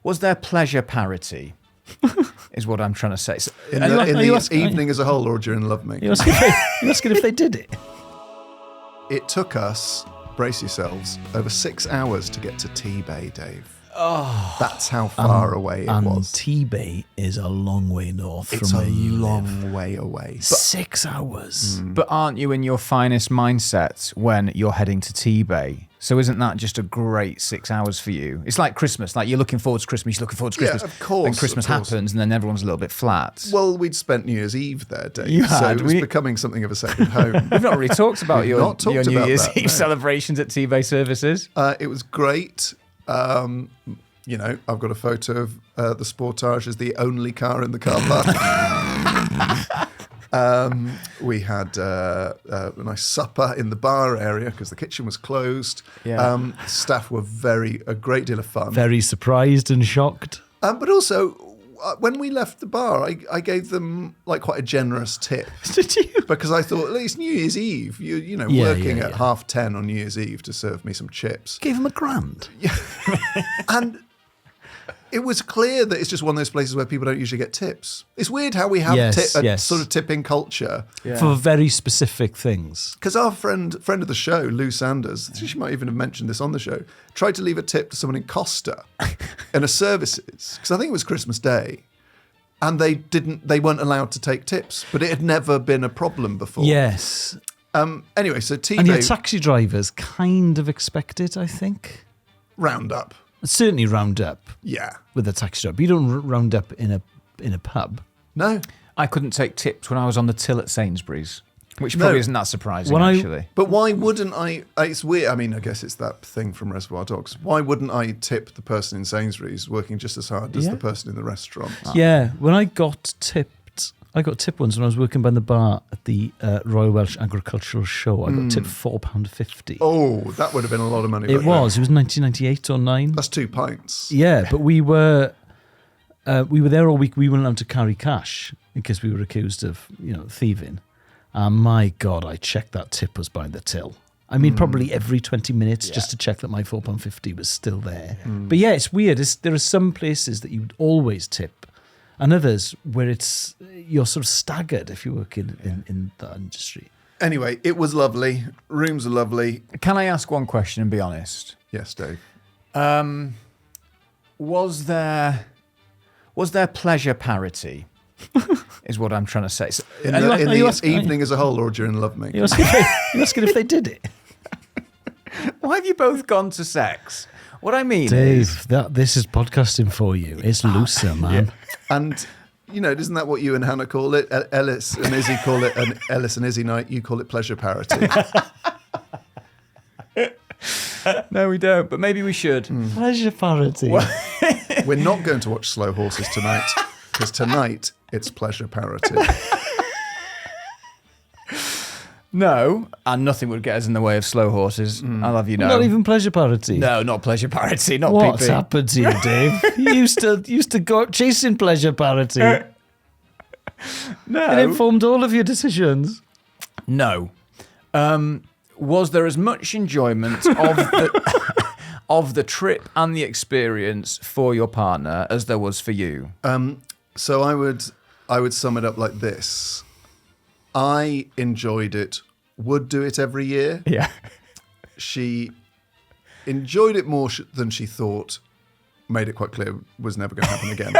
Was there pleasure parity? Is what I'm trying to say. So, In the evening as a whole, or during lovemaking? You're asking if they did it. It took us, brace yourselves, over 6 hours to get to T-Bay, Dave. Oh, that's how far away it was. T-Bay is a long way north It's from a where you live. long way away. But 6 hours. but aren't you in your finest mindset when you're heading to T-Bay? So isn't that just a great 6 hours for you? It's like Christmas. Like you're looking forward to Christmas. You're looking forward to Christmas. Yeah, of course. Then Christmas of course. happens, and then everyone's a little bit flat. Well, we'd spent New Year's Eve there, Dave. You so had. it was becoming something of a second home. We've not really talked about We've your not talked New about Year's that, Eve no. celebrations at T-Bay services. It was great. I've got a photo of the Sportage as the only car in the car park. We had a nice supper in the bar area because the kitchen was closed. Yeah. Staff were a great deal of fun. Very surprised and shocked. But also, when we left the bar, I gave them like quite a generous tip. Did you? Because I thought, at least New Year's Eve, working at 10:30 on New Year's Eve to serve me some chips. Gave him £1,000. And it was clear that it's just one of those places where people don't usually get tips. It's weird how we have sort of tipping culture. Yeah. For very specific things. Because our friend of the show, Lou Sanders, she might even have mentioned this on the show, tried to leave a tip to someone in Costa in a services, because I think it was Christmas Day, and they weren't allowed to take tips, but it had never been a problem before. Yes. Anyway, so T-Bay... And your taxi drivers kind of expect it, I think. round up. Certainly round up Yeah. with a taxi driver. You don't round up in a pub. No. I couldn't take tips when I was on the till at Sainsbury's, which probably isn't that surprising, When actually. But why wouldn't I? It's weird. I mean, I guess it's that thing from Reservoir Dogs. Why wouldn't I tip the person in Sainsbury's working just as hard as Yeah. the person in the restaurant? Yeah, when I got tipped once when I was working by the bar at the Royal Welsh Agricultural Show. I got tipped £4.50. Oh, that would have been a lot of money. It was 1998 or 9. That's 2 pints. Yeah, but we were there all week. We weren't allowed to carry cash because we were accused of thieving. And my God, I checked that tip was by the till. I mean, probably every 20 minutes just to check that my £4.50 was still there. But yeah, it's weird. There are some places that you'd always tip, and others where you're sort of staggered if you work in that industry. Anyway, it was lovely. Rooms are lovely. Can I ask one question and be honest? Yes, Dave. Was there pleasure parity? Is what I'm trying to say. So, In Are the you asking- evening as a whole, or during lovemaking? You're asking if they did it. why have you both gone to sex? What I mean is... Dave, this is podcasting for you. It's looser, man. And isn't that what you and Hannah call it? Elis and Izzy call it an Elis and Izzy night. You call it pleasure parity. No, we don't, but maybe we should. Pleasure parity. We're not going to watch Slow Horses tonight, because tonight it's pleasure parity. No, and nothing would get us in the way of Slow Horses. I'll have you know. Not even pleasure parity. No, not pleasure parity, not What's PP. happened to you, Dave? You used to go chasing pleasure parity. It No. informed all of your decisions. No. Was there as much enjoyment of the trip and the experience for your partner as there was for you? So I would sum it up like this. I enjoyed it, would do it every year. Yeah. She enjoyed it more than she thought, made it quite clear was never going to happen again.